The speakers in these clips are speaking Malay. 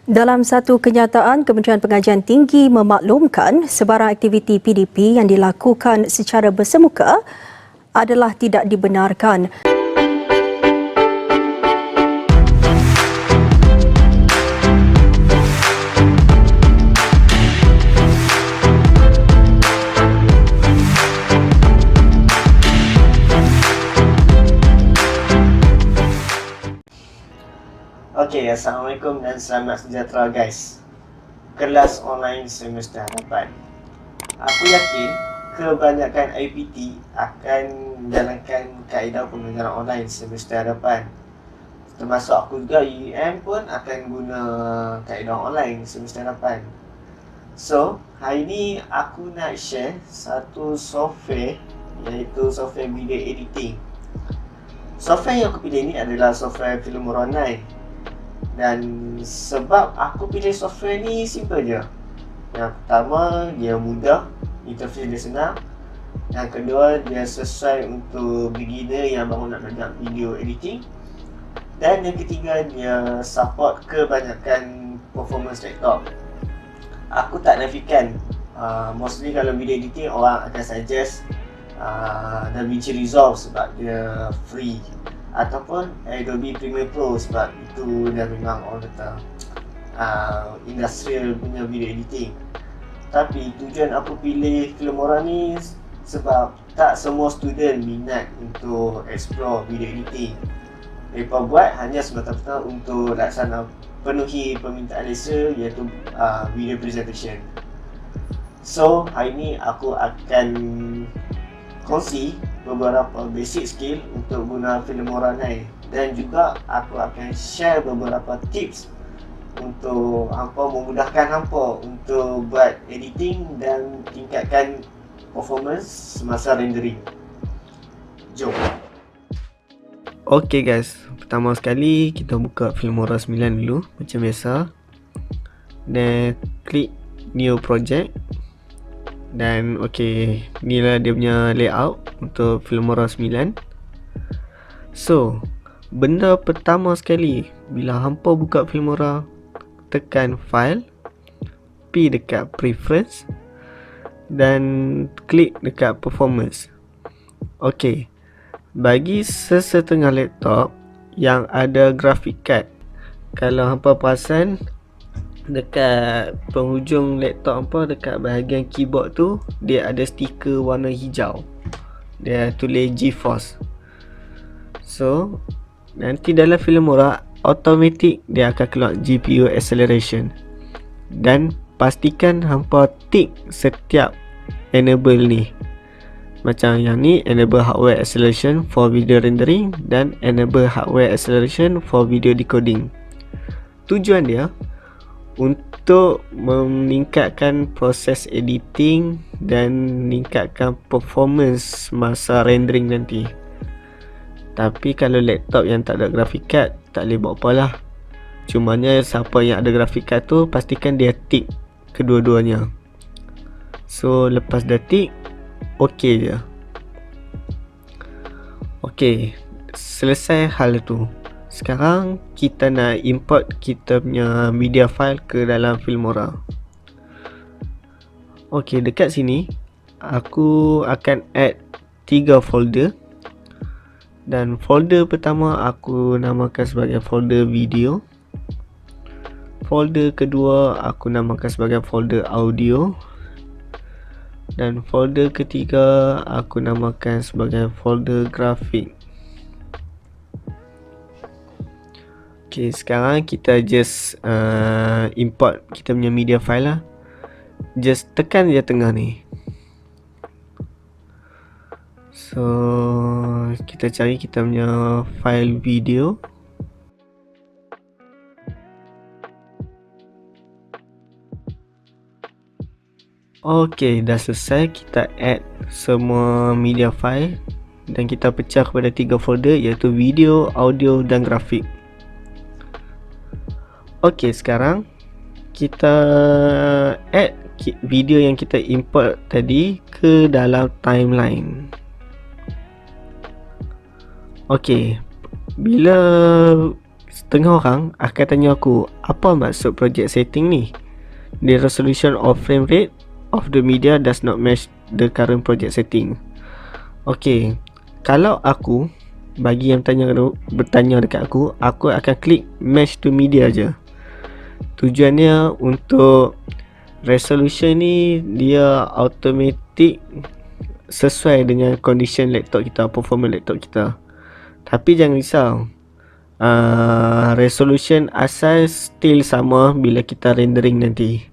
Dalam satu kenyataan, Kementerian Pengajian Tinggi memaklumkan sebarang aktiviti PDP yang dilakukan secara bersemuka adalah tidak dibenarkan. Okey, Assalamualaikum dan selamat sejahtera guys. Kelas online semester hadapan. Aku yakin kebanyakan IPT akan menjalankan kaedah pembelajaran online semester hadapan. Termasuk aku juga, UEM pun akan guna kaedah online semester hadapan. So, hari ni aku nak share satu software, iaitu software video editing. Software yang aku pilih ni adalah software Filmora 9. Dan sebab aku pilih software ni simple je. Yang pertama, dia mudah, interface dia senang. Yang kedua, dia sesuai untuk beginner yang baru nak belajar video editing. Dan yang ketiga, dia support kebanyakan performance laptop. Aku tak nafikan, mostly kalau video editing orang akan suggest DaVinci Resolve sebab dia free, ataupun Adobe Premiere Pro sebab itu dah memang orang kata industrial punya video editing. Tapi tujuan aku pilih Filmora ni sebab tak semua student minat untuk explore video editing. Mereka buat hanya semata-mata untuk laksana penuhi permintaan lesser, iaitu video presentation. So hari ni aku akan kongsi beberapa basic skill untuk guna Filmora 9, dan juga aku akan share beberapa tips untuk hampa memudahkan hampa untuk buat editing dan tingkatkan performance semasa rendering. Jom. Okay guys, pertama sekali kita buka Filmora 9 dulu macam biasa. Dan klik new project. Dan okay, inilah dia punya layout untuk Filmora 9. So, benda pertama sekali bila hampa buka Filmora, tekan file, pergi dekat preference dan klik dekat performance. Okay, bagi sesetengah laptop yang ada graphic card, kalau hampa perasan dekat penghujung laptop hampa, dekat bahagian keyboard tu, dia ada stiker warna hijau, dia tulis GeForce. So nanti dalam Filmora automatic dia akan keluar GPU acceleration. Dan pastikan hampa tick setiap enable ni. Macam yang ni, enable hardware acceleration for video rendering dan enable hardware acceleration for video decoding. Tujuan dia untuk meningkatkan proses editing dan meningkatkan performance masa rendering nanti. Tapi kalau laptop yang tak ada graphic card, tak boleh buat apa lah. Cumanya siapa yang ada graphic card tu, pastikan dia tick kedua-duanya. So lepas dah tick, ok je. Ok, selesai hal tu. Sekarang kita nak import kita punya media file ke dalam Filmora. Ok, dekat sini aku akan add 3 folder. Dan folder pertama aku namakan sebagai folder video. Folder kedua aku namakan sebagai folder audio. Dan folder ketiga aku namakan sebagai folder grafik. Okay, sekarang kita just import kita punya media file lah. Just tekan je tengah ni. So kita cari kita punya file video. Okay, dah selesai. Kita add semua media file dan kita pecah kepada 3 folder, iaitu video, audio dan grafik. Ok, sekarang kita add video yang kita import tadi ke dalam timeline. Ok, bila setengah orang akan tanya aku, apa maksud project setting ni? The resolution of frame rate of the media does not match the current project setting. Okay, kalau aku bagi yang bertanya dekat aku akan klik match to media je. Tujuannya untuk resolution ni dia automatic sesuai dengan condition laptop kita, performance laptop kita. Tapi jangan risau, resolution asal still sama bila kita rendering nanti.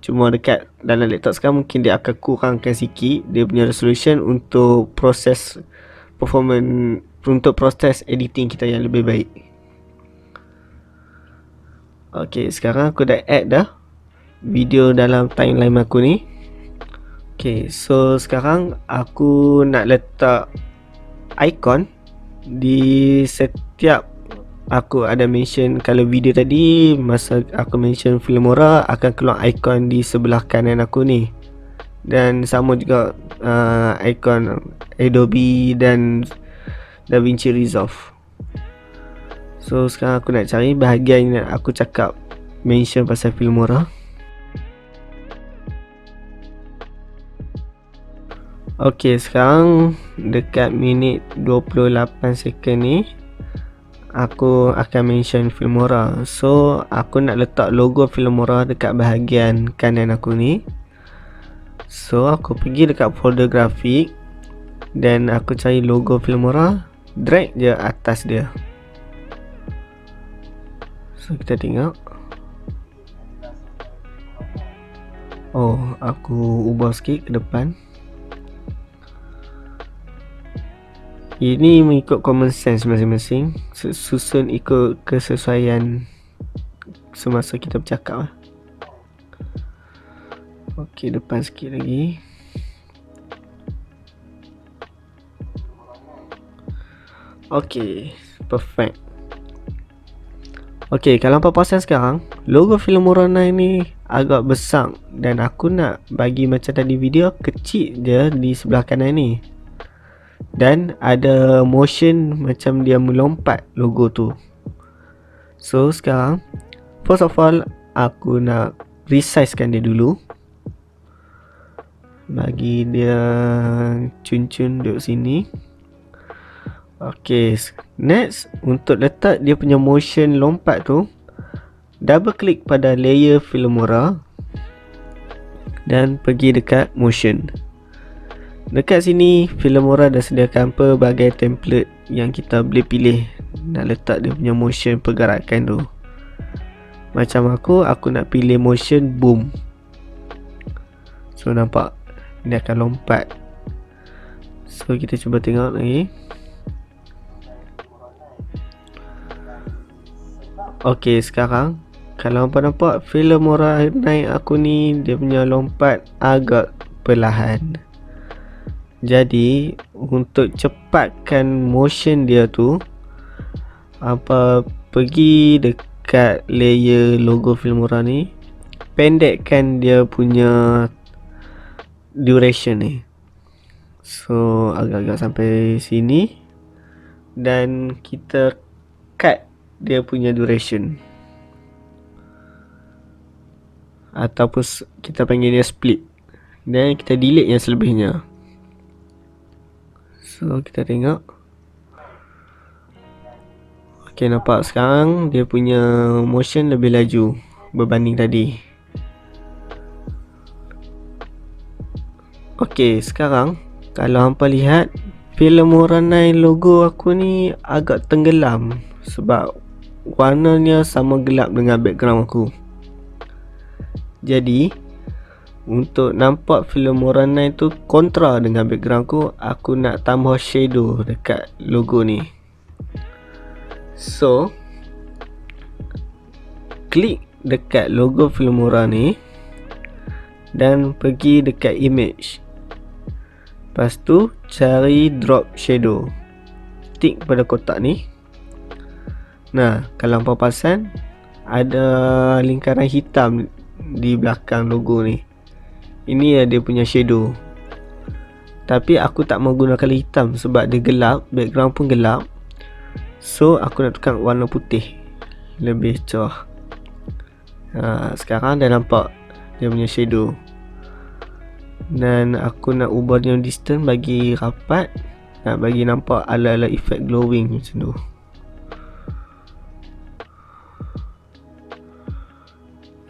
Cuma dekat dalam laptop sekarang mungkin dia akan kurangkan sikit dia punya resolution untuk proses performance, untuk proses editing kita yang lebih baik. Okay, sekarang aku dah add dah video dalam timeline aku ni. Okay, so sekarang aku nak letak icon di setiap aku ada mention. Kalau video tadi masa aku mention Filmora akan keluar icon di sebelah kanan aku ni, dan sama juga icon Adobe dan DaVinci Resolve. So sekarang aku nak cari bahagian yang aku cakap mention pasal Filmora. Ok, sekarang dekat minit 28 second ni aku akan mention Filmora. So aku nak letak logo Filmora dekat bahagian kanan aku ni. So aku pergi dekat folder grafik dan aku cari logo Filmora, drag je atas dia. So kita tengok, oh aku ubah sikit ke depan. Ini mengikut common sense masing-masing, susun ikut kesesuaian semasa kita bercakap. Ok, depan sikit lagi. Ok, perfect. Ok, kalau hampa perasan sekarang logo Filmora 9 ni agak besar, dan aku nak bagi macam tadi video kecil je di sebelah kanan ni, dan ada motion macam dia melompat logo tu. So sekarang first of all aku nak resizekan dia dulu, bagi dia cun-cun duduk sini. Ok, next untuk letak dia punya motion lompat tu, double klik pada layer Filmora dan pergi dekat motion. Dekat sini Filmora dah sediakan pelbagai template yang kita boleh pilih nak letak dia punya motion pergerakan tu. Macam aku nak pilih motion boom. So nampak dia akan lompat. So kita cuba tengok lagi. Ok, sekarang kalau hampa nampak Filmora 9 aku ni dia punya lompat agak perlahan. Jadi untuk cepatkan motion dia tu, hampa pergi dekat layer logo Filmora ni, pendekkan dia punya duration ni. So agak-agak sampai sini, dan kita cut dia punya duration, ataupun kita panggil dia split, dan kita delete yang selebihnya. So kita tengok. Ok, nampak sekarang dia punya motion lebih laju berbanding tadi. Ok, sekarang kalau hampa lihat Filmora 9 logo aku ni agak tenggelam sebab warnanya sama gelap dengan background aku. Jadi untuk nampak Filmora 9 tu kontra dengan background aku nak tambah shadow dekat logo ni. So klik dekat logo Filmora ni dan pergi dekat image. Lepas tu cari drop shadow, tik pada kotak ni. Nah, kalau hampa perasan ada lingkaran hitam di belakang logo ni. Ini dia punya shadow. Tapi aku tak mau guna color hitam sebab dia gelap, background pun gelap. So aku nak tukar warna putih. lebih cerah. Sekarang dah nampak dia punya shadow. Dan aku nak ubah dia distance bagi rapat, nak bagi nampak ala-ala efek glowing macam tu.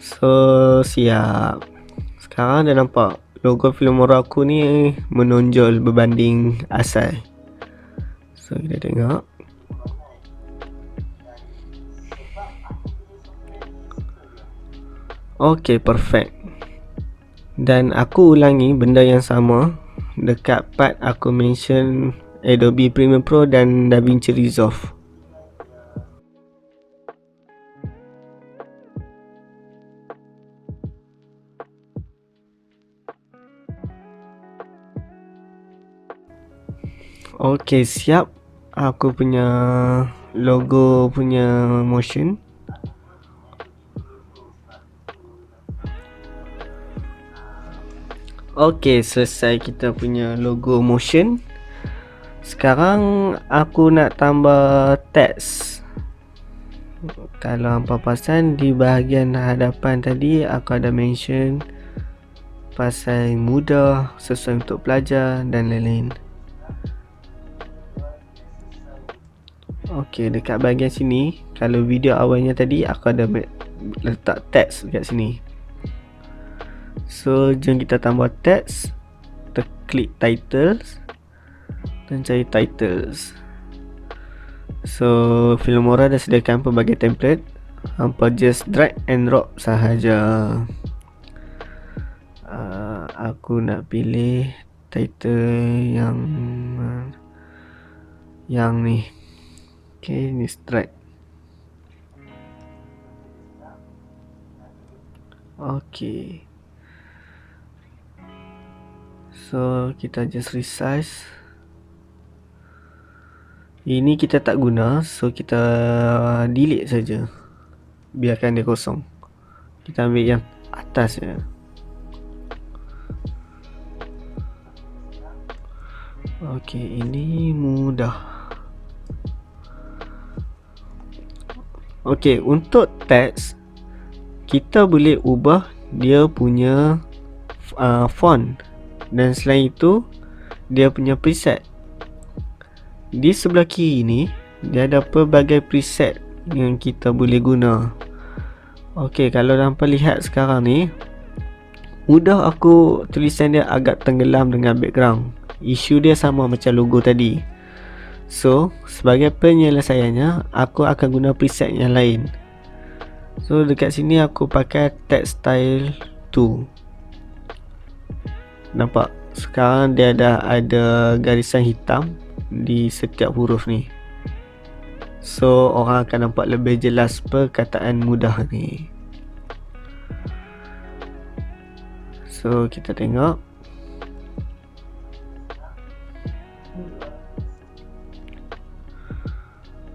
So siap. Sekarang dah nampak logo Filmora aku ni menonjol berbanding asal. So kita tengok. Okay, perfect. Dan aku ulangi benda yang sama dekat part aku mention Adobe Premiere Pro dan DaVinci Resolve. Okay, siap. Aku punya logo punya motion. Okay, selesai kita punya logo motion. Sekarang aku nak tambah teks. Kalau hampa perasan di bahagian hadapan tadi aku ada mention pasal mudah, sesuai untuk pelajar dan lain-lain. Okay, dekat bahagian sini, kalau video awalnya tadi aku ada letak teks dekat sini. So jom kita tambah teks. Kita klik titles dan cari titles. So Filmora dah sediakan pelbagai template. Hampa just drag and drop sahaja. Aku nak pilih title yang ni. Okay, ni strike. Okay. So kita just resize. Ini kita tak guna, so kita delete saja. Biarkan dia kosong. Kita ambil yang atas je. Okay, ini mudah. Okay, untuk teks kita boleh ubah dia punya font. Dan selain itu dia punya preset. Di sebelah kiri ni dia ada pelbagai preset yang kita boleh guna. Okey, kalau hampa lihat sekarang ni, mudah aku tulisan dia agak tenggelam dengan background. Isu dia sama macam logo tadi. So sebagai penyelesaiannya, aku akan guna preset yang lain. So dekat sini aku pakai text style 2. Nampak? Sekarang dia dah ada garisan hitam di setiap huruf ni. So orang akan nampak lebih jelas perkataan mudah ni. So kita tengok.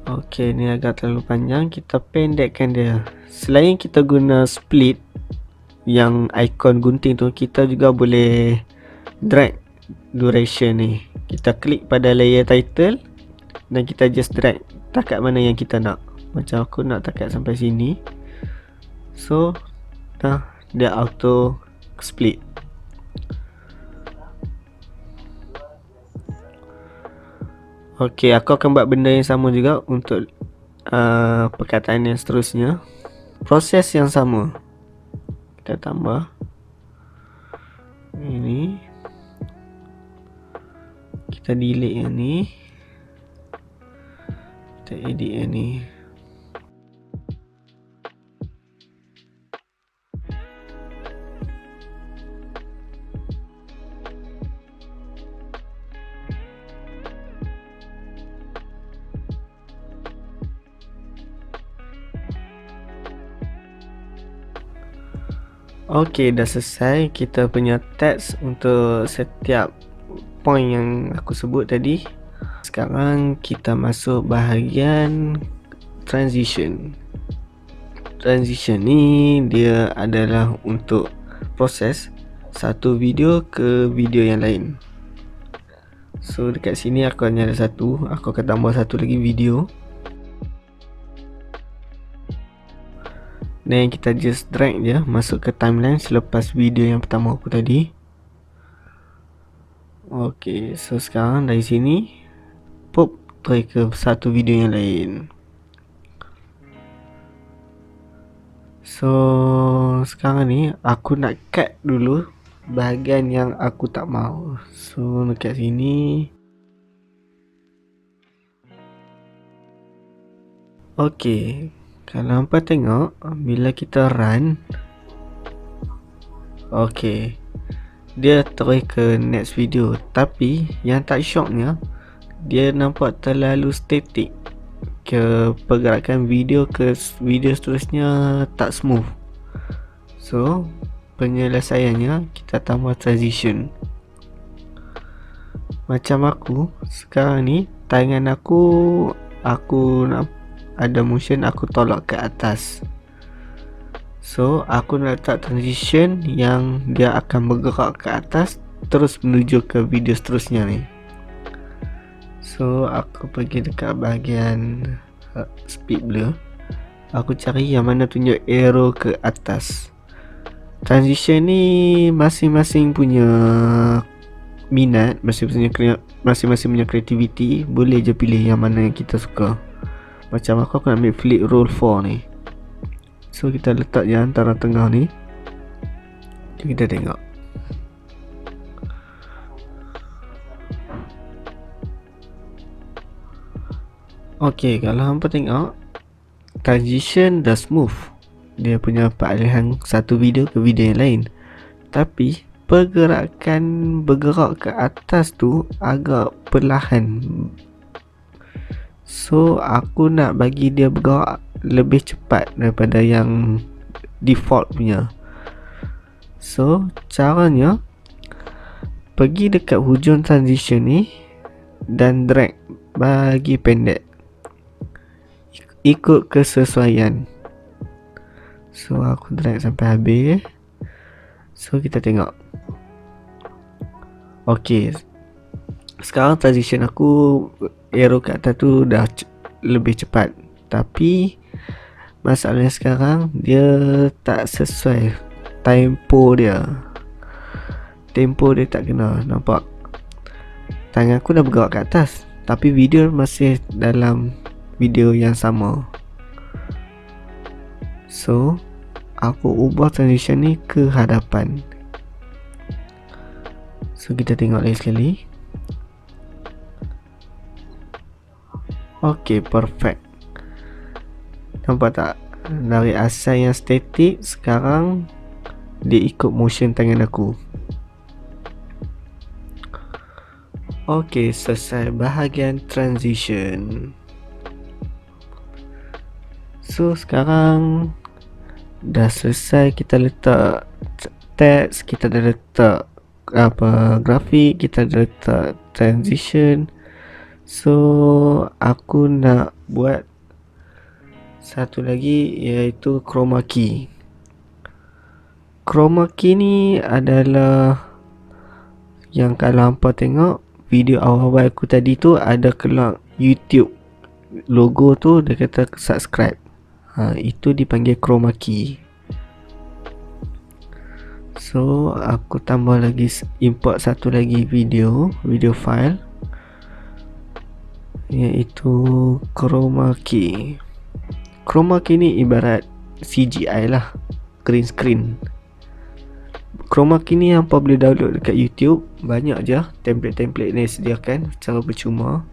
Okay, ni agak terlalu panjang. Kita pendekkan dia. Selain kita guna split yang ikon gunting tu, kita juga boleh drag duration ni. Kita klik pada layer title dan kita just drag takat mana yang kita nak. Macam aku nak takat sampai sini. So dia auto split. Ok, aku akan buat benda yang sama juga untuk perkataan yang seterusnya. Proses yang sama. Kita tambah ini. Kita delete yang ni. Kita edit yang ni. Ok, dah selesai kita punya teks untuk setiap point yang aku sebut tadi. Sekarang kita masuk bahagian transition. Transition ni dia adalah untuk proses satu video ke video yang lain. So dekat sini aku hanya ada satu. Aku akan tambah satu lagi video. Dan kita just drag je masuk ke timeline selepas video yang pertama aku tadi. Okay, so sekarang dari sini pop try ke satu video yang lain. So sekarang ni aku nak cut dulu bahagian yang aku tak mau. So dekat sini. Okay, kalau hampa tengok bila kita run, okay, dia terus ke next video. Tapi yang tak shocknya, dia nampak terlalu static. Ke pergerakan video ke video seterusnya tak smooth. So penyelesaiannya kita tambah transition. Macam aku sekarang ni, tangan aku nak ada motion, aku tolak ke atas. So aku nak letak transition yang dia akan bergerak ke atas terus menuju ke video seterusnya ni. So aku pergi dekat bahagian speed blur. Aku cari yang mana tunjuk arrow ke atas. Transition ni masing-masing punya minat, masing-masing punya kreativiti. Boleh je pilih yang mana yang kita suka. Macam aku nak ambil flip roll 4 ni. So kita letak je antara tengah ni. Kita tengok. Okay, kalau hampa tengok transition dah smooth. Dia punya peralihan satu video ke video yang lain. Tapi pergerakan bergerak ke atas tu agak perlahan. So aku nak bagi dia bergerak lebih cepat daripada yang default punya. So caranya, pergi dekat hujung transition ni dan drag bagi pendek, ikut kesesuaian. So aku drag sampai habis. So kita tengok. Okay, sekarang transition aku arrow kat atas tu dah lebih cepat. Tapi masalahnya sekarang dia tak sesuai tempo dia. Tempo dia tak kena. Nampak tangan aku dah bergerak ke atas, tapi video masih dalam video yang sama. So aku ubah transition ni ke hadapan. So kita tengok lagi sekali. Okay, perfect. Nampak tak? Dari asal yang static, sekarang dia ikut motion tangan aku. Okay, selesai bahagian transition. So sekarang dah selesai. Kita letak text, kita dah letak grafik, kita dah letak transition. So aku nak buat satu lagi, iaitu chroma key. Chroma key ni adalah yang kalau hampa tengok video awal-awal aku tadi tu, ada keluar YouTube logo tu, dia kata subscribe. Itu dipanggil chroma key. So aku tambah lagi, import satu lagi video file, iaitu chroma key. Chroma key ni ibarat CGI lah, green screen. Chroma key ni hampa boleh download dekat YouTube. Banyak je template-template ni sediakan secara percuma.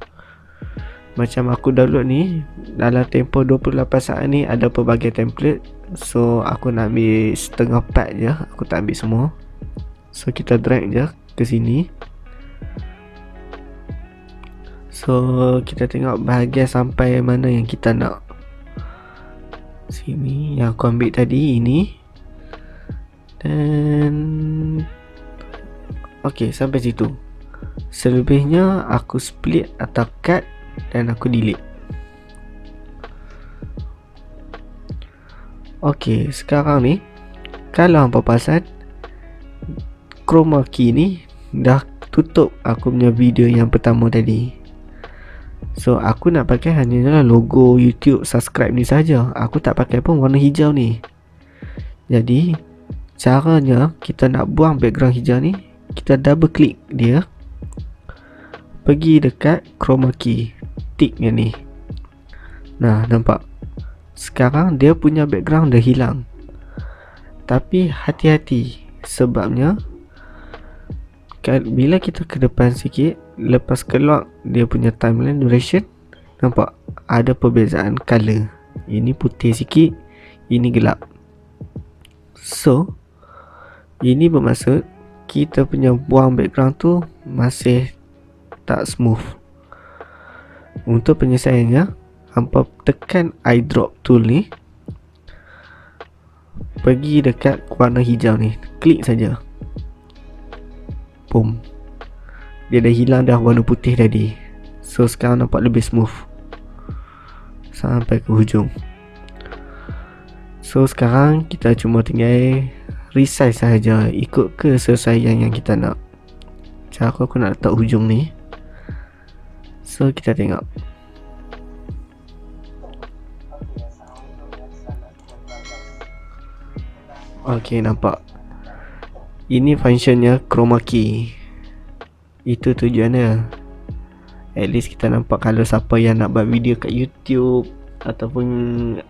Macam aku download ni, dalam tempoh 28 saat ni ada pelbagai template. So aku nak ambil setengah part je, aku tak ambil semua. So kita drag je ke sini. So kita tengok bahagian sampai mana yang kita nak. Sini yang aku ambil tadi, ini. Dan okay, sampai situ. Selebihnya aku split atau cut dan aku delete. Okay, sekarang ni kalau hampa perasan, chroma key ni dah tutup aku punya video yang pertama tadi. So aku nak pakai hanya logo YouTube subscribe ni saja. Aku tak pakai pun warna hijau ni. Jadi caranya kita nak buang background hijau ni, kita double klik dia, pergi dekat chroma key, tick yang ni. Nah, nampak? Sekarang dia punya background dah hilang. Tapi hati-hati, sebabnya bila kita ke depan sikit, lepas keluar dia punya timeline duration, nampak? Ada perbezaan color. Ini putih sikit, ini gelap. So, ini bermaksud kita punya buang background tu masih tak smooth. Untuk penyelesaiannya, hampa tekan eyedrop tool ni, pergi dekat warna hijau ni, klik saja. Boom. Dia dah hilang dah warna putih tadi. So sekarang nampak lebih smooth sampai ke hujung. So sekarang kita cuma tinggal resize sahaja, ikut kesesuaian yang kita nak. Cara aku nak letak hujung ni. So kita tengok. Okay, nampak? Ini functionnya chroma key. Itu tujuannya. At least kita nampak kalau siapa yang nak buat video kat YouTube ataupun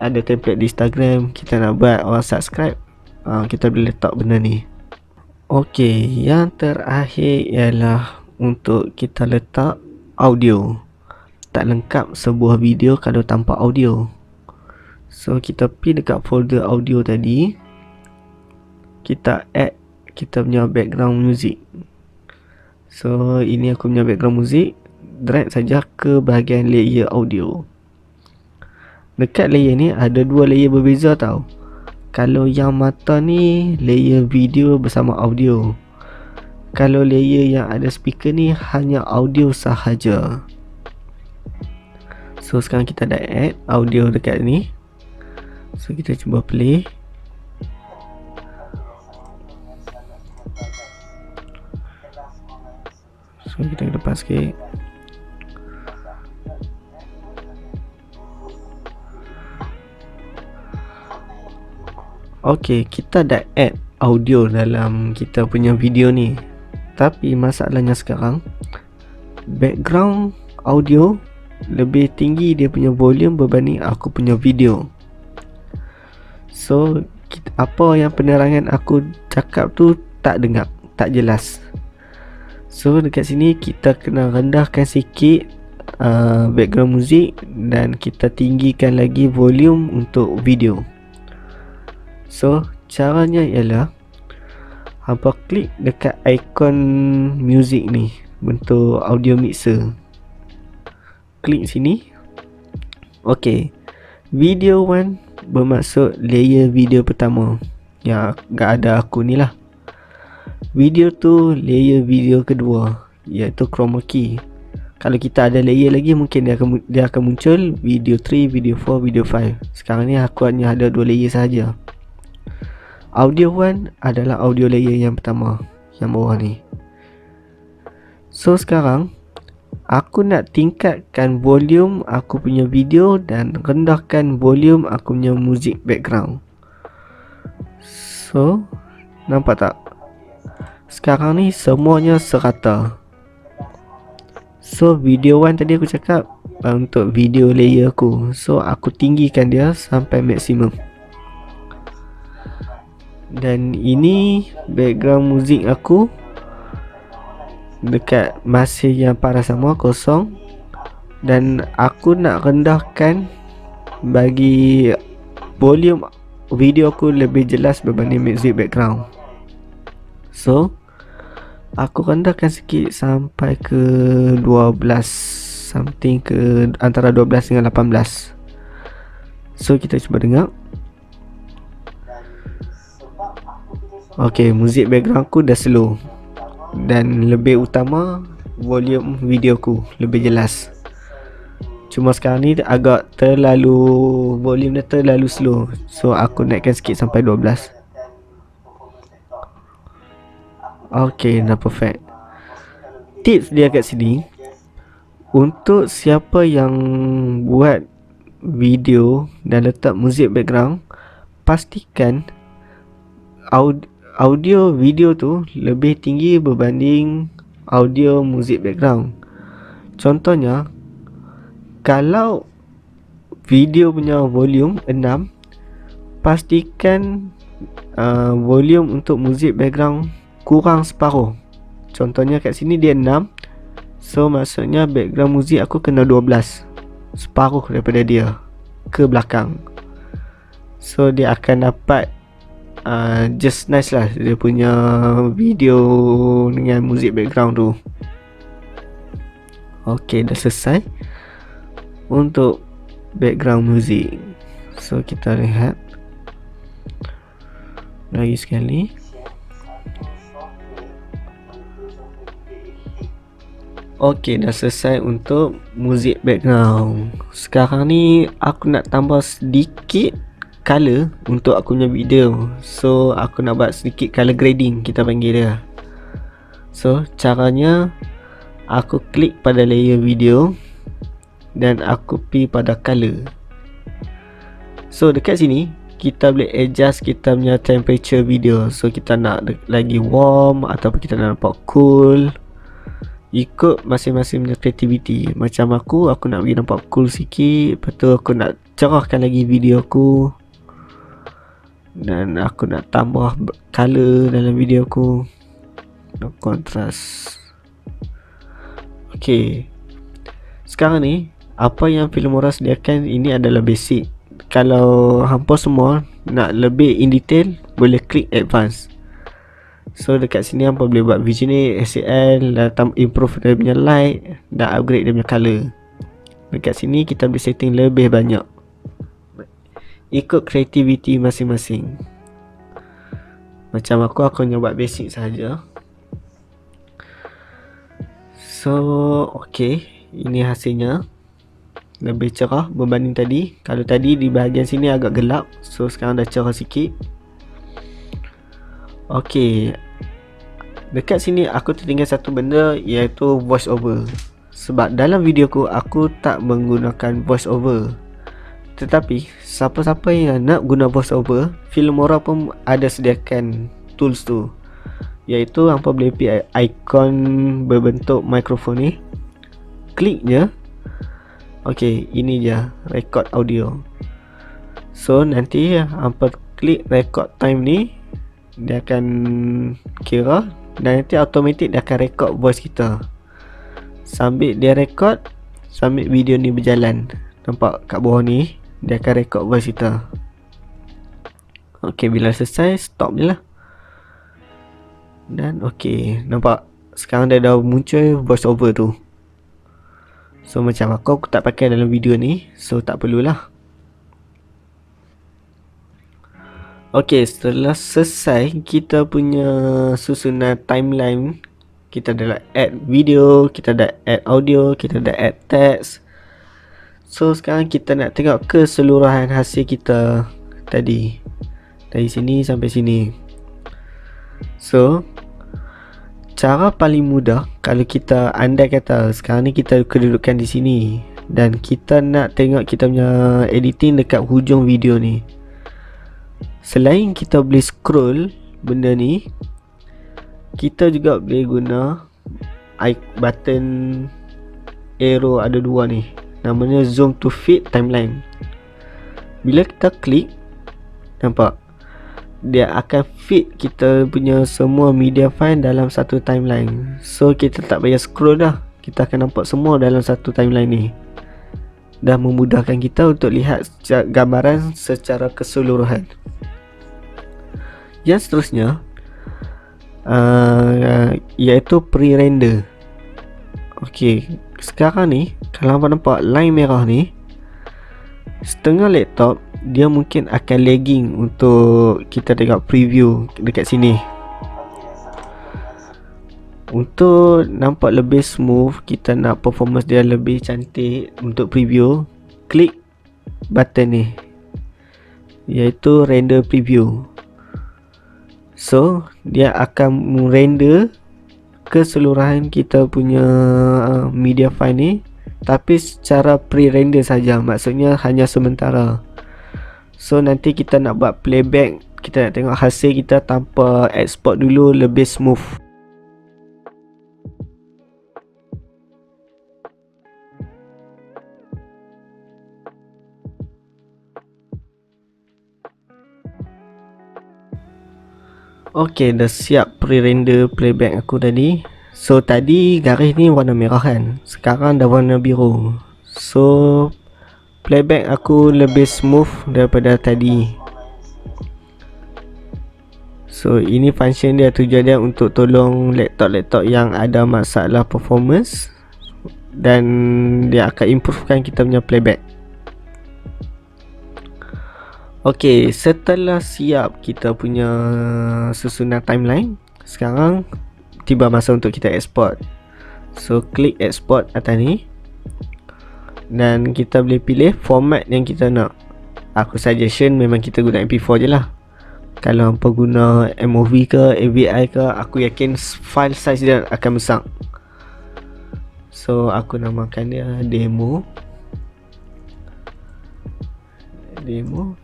ada template di Instagram, kita nak buat orang subscribe, kita boleh letak benda ni. Okay, yang terakhir ialah untuk kita letak audio. Tak lengkap sebuah video kalau tanpa audio. So kita pergi dekat folder audio tadi, kita add kita punya background music. So ini aku punya background music. Drag saja ke bahagian layer audio. Dekat layer ni ada dua layer berbeza tau. Kalau yang mata ni layer video bersama audio. Kalau layer yang ada speaker ni hanya audio sahaja. So sekarang kita dah add audio dekat ni. So kita cuba play. So kita lepas sikit. Okay, kita dah add audio dalam kita punya video ni. Tapi masalahnya sekarang, background audio lebih tinggi dia punya volume berbanding aku punya video. So apa yang penerangan aku cakap tu tak dengar, tak jelas. So dekat sini kita kena rendahkan sikit background muzik dan kita tinggikan lagi volume untuk video. So caranya ialah hampa klik dekat ikon music ni, bentuk audio mixer. Klik sini. Okay, video 1 bermaksud layer video pertama yang gak ada aku ni lah. Video tu layer video kedua, iaitu chroma key. Kalau kita ada layer lagi, mungkin dia akan muncul video 3, video 4, video 5. Sekarang ni aku hanya ada 2 layer sahaja. Audio 1 adalah audio layer yang pertama, yang bawah ni. So sekarang aku nak tingkatkan volume aku punya video dan rendahkan volume aku punya music background. So nampak tak? Sekarang ni semuanya serata. So video 1 tadi aku cakap untuk video layer aku. So aku tinggikan dia sampai maksimum. Dan ini background muzik aku dekat masih yang parah sama, kosong. Dan aku nak rendahkan bagi volume video aku lebih jelas berbanding music background. So aku rendahkan sikit sampai ke 12 something, ke antara 12 dengan 18. So kita cuba dengar. Okay, muzik background aku dah slow dan lebih utama volume video ku lebih jelas. Cuma sekarang ni agak terlalu, volume dia terlalu slow. So aku naikkan sikit sampai 12. Okay, dah perfect. Tips dia kat sini, untuk siapa yang buat video dan letak muzik background, pastikan audio video tu lebih tinggi berbanding audio muzik background. Contohnya, kalau video punya volume 6, pastikan volume untuk muzik background kurang separuh. Contohnya kat sini dia 6, so maksudnya background muzik aku kena 12, separuh daripada dia ke belakang. So dia akan dapat just nice lah dia punya video dengan muzik background tu. Ok, dah selesai untuk background music. So kita lihat lagi sekali. Ok, dah selesai untuk muzik background. Sekarang ni aku nak tambah sedikit color untuk aku punya video. So aku nak buat sedikit color grading, kita panggil dia. So caranya, aku klik pada layer video dan aku pergi pada color. So dekat sini kita boleh adjust kita punya temperature video. So kita nak lagi warm ataupun kita nak nampak cool, ikut masing-masing punya creativity. Macam aku nak bagi nampak cool sikit, lepas tu aku nak cerahkan lagi video aku, dan aku nak tambah color dalam video aku, kontras. Ok, sekarang ni apa yang Filmora sediakan ini adalah basic. Kalau hampa semua nak lebih in detail, boleh klik advance. So dekat sini hampa boleh buat Visionate, SAL, improve dia punya light dan upgrade dia punya color. Dekat sini kita boleh setting lebih banyak, ikut creativity masing-masing. Macam aku hanya buat basic saja. So ok, ini hasilnya lebih cerah berbanding tadi. Kalau tadi di bahagian sini agak gelap, so sekarang dah cerah sikit. Ok, dekat sini aku tertinggal satu benda, iaitu voice over. Sebab dalam video aku tak menggunakan voice over. Tetapi siapa-siapa yang nak guna voice over, Filmora pun ada sediakan tools tu, iaitu hampa boleh pergi ikon berbentuk mikrofon ni, klik je. Ok, ini je record audio. So nanti hampa klik record time ni, dia akan kira dan nanti automatic dia akan record voice kita. Sambil dia record, sambil video ni berjalan, nampak kat bawah ni dia akan record voice kita. Ok, bila selesai stop je lah. Dan ok, nampak sekarang dia dah muncul voice over tu. So macam aku tak pakai dalam video ni, so tak perlulah. Ok, setelah selesai kita punya susunan timeline, kita dah add video, kita dah add audio, kita dah add text. So sekarang kita nak tengok keseluruhan hasil kita tadi, dari sini sampai sini. So cara paling mudah, kalau kita andai kata sekarang ni kita kedudukan di sini dan kita nak tengok kita punya editing dekat hujung video ni, selain kita boleh scroll benda ni, kita juga boleh guna button arrow, ada dua ni, namanya zoom to fit timeline. Bila kita klik, nampak dia akan fit kita punya semua media file dalam satu timeline. So kita tak payah scroll dah, kita akan nampak semua dalam satu timeline ni. Dah memudahkan kita untuk lihat gambaran secara keseluruhan. Yang seterusnya iaitu pre-render. Ok, sekarang ni kalau hampa nampak line merah ni, setengah laptop dia mungkin akan lagging untuk kita tengok preview dekat sini. Untuk nampak lebih smooth, kita nak performance dia lebih cantik untuk preview, klik button ni, iaitu render preview. So dia akan merender keseluruhan kita punya media file ni, tapi secara pre-render saja, maksudnya hanya sementara. So nanti kita nak buat playback kita nak tengok hasil kita tanpa export dulu lebih smooth. Okay, dah siap pre-render playback aku tadi. So tadi garis ni warna merah kan, sekarang dah warna biru. So playback aku lebih smooth daripada tadi. So ini function dia, tujuan dia untuk tolong laptop-laptop yang ada masalah performance, dan dia akan improvekan kita punya playback. Okay, setelah siap kita punya susunan timeline, sekarang tiba masa untuk kita export. So klik export atas ni, dan kita boleh pilih format yang kita nak. Aku suggestion memang kita guna MP4 je lah. Kalau hampa guna MOV ke AVI ke, aku yakin file size dia akan besar. So aku namakan dia demo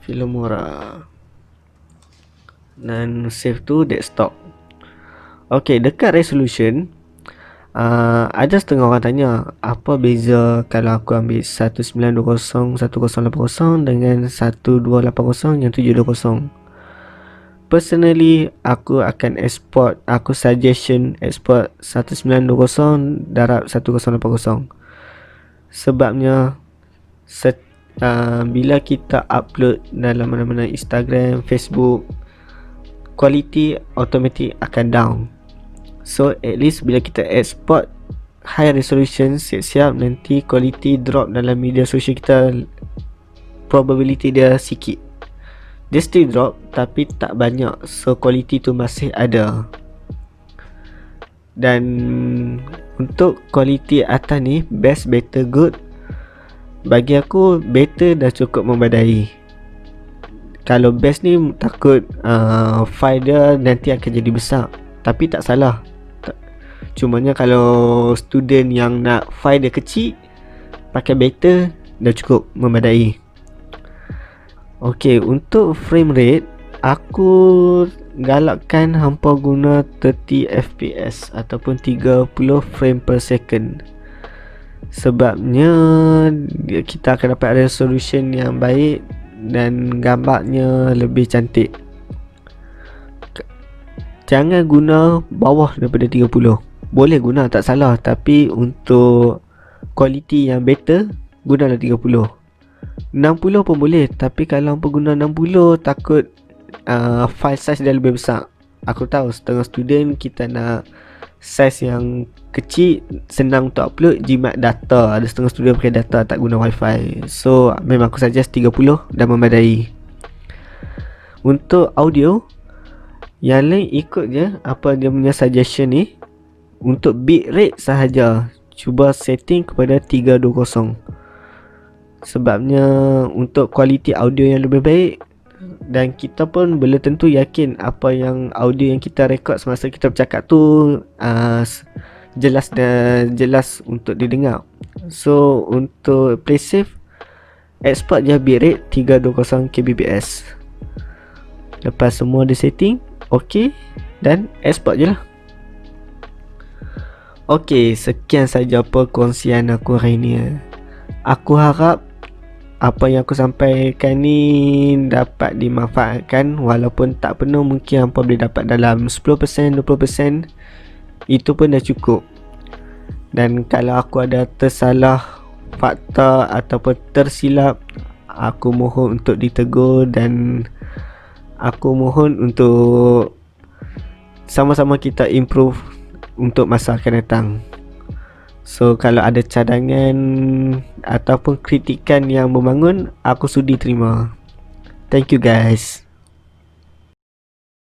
Filmora, dan save to desktop. Ok, dekat resolution, ada setengah orang tanya apa beza kalau aku ambil 1920 1080 dengan 1280 yang 720. Personally, aku akan export, aku suggestion export 1920 darab 1080. Sebabnya bila kita upload dalam mana-mana Instagram, Facebook, quality automatic akan down. So at least bila kita export high resolution, siap-siap nanti quality drop dalam media sosial kita, probability dia sikit. Dia still drop tapi tak banyak, so quality tu masih ada. Dan untuk quality atas ni, best, better, good, bagi aku better dah cukup memadai. Kalau best ni takut file dia nanti akan jadi besar, tapi tak salah. Cumanya kalau student yang nak file dia kecil, pakai better dah cukup memadai. Ok, untuk frame rate, aku galakkan hampa guna 30 fps ataupun 30 frame per second. Sebabnya kita akan dapat resolution yang baik dan gambarnya lebih cantik. Jangan guna bawah daripada 30. Boleh guna, tak salah, tapi untuk quality yang better, gunalah 30. 60 pun boleh, tapi kalau hampa guna 60 takut file size dia lebih besar. Aku tahu setengah student kita nak size yang kecil, senang untuk upload, jimat data. Ada setengah student pakai data, tak guna wifi. So memang aku suggest 30 dah memadai. Untuk audio, yang lain ikut je apa dia punya suggestion ni. Untuk bitrate sahaja, cuba setting kepada 320. Sebabnya untuk kualiti audio yang lebih baik, dan kita pun belum tentu yakin apa yang audio yang kita rekod semasa kita bercakap tu jelas dan jelas untuk didengar. So untuk play safe, export je bitrate 320 kbps. Lepas semua di setting, ok, dan export je lah. Ok, sekian saja perkongsian aku hari ni. Aku harap apa yang aku sampaikan ni dapat dimanfaatkan. Walaupun tak penuh, mungkin hampa boleh dapat dalam 10%, 20%. Itu pun dah cukup. Dan kalau aku ada tersalah fakta ataupun tersilap, aku mohon untuk ditegur, dan aku mohon untuk sama-sama kita improve untuk masa akan datang. So kalau ada cadangan ataupun kritikan yang membangun, aku sudi terima. Thank you guys.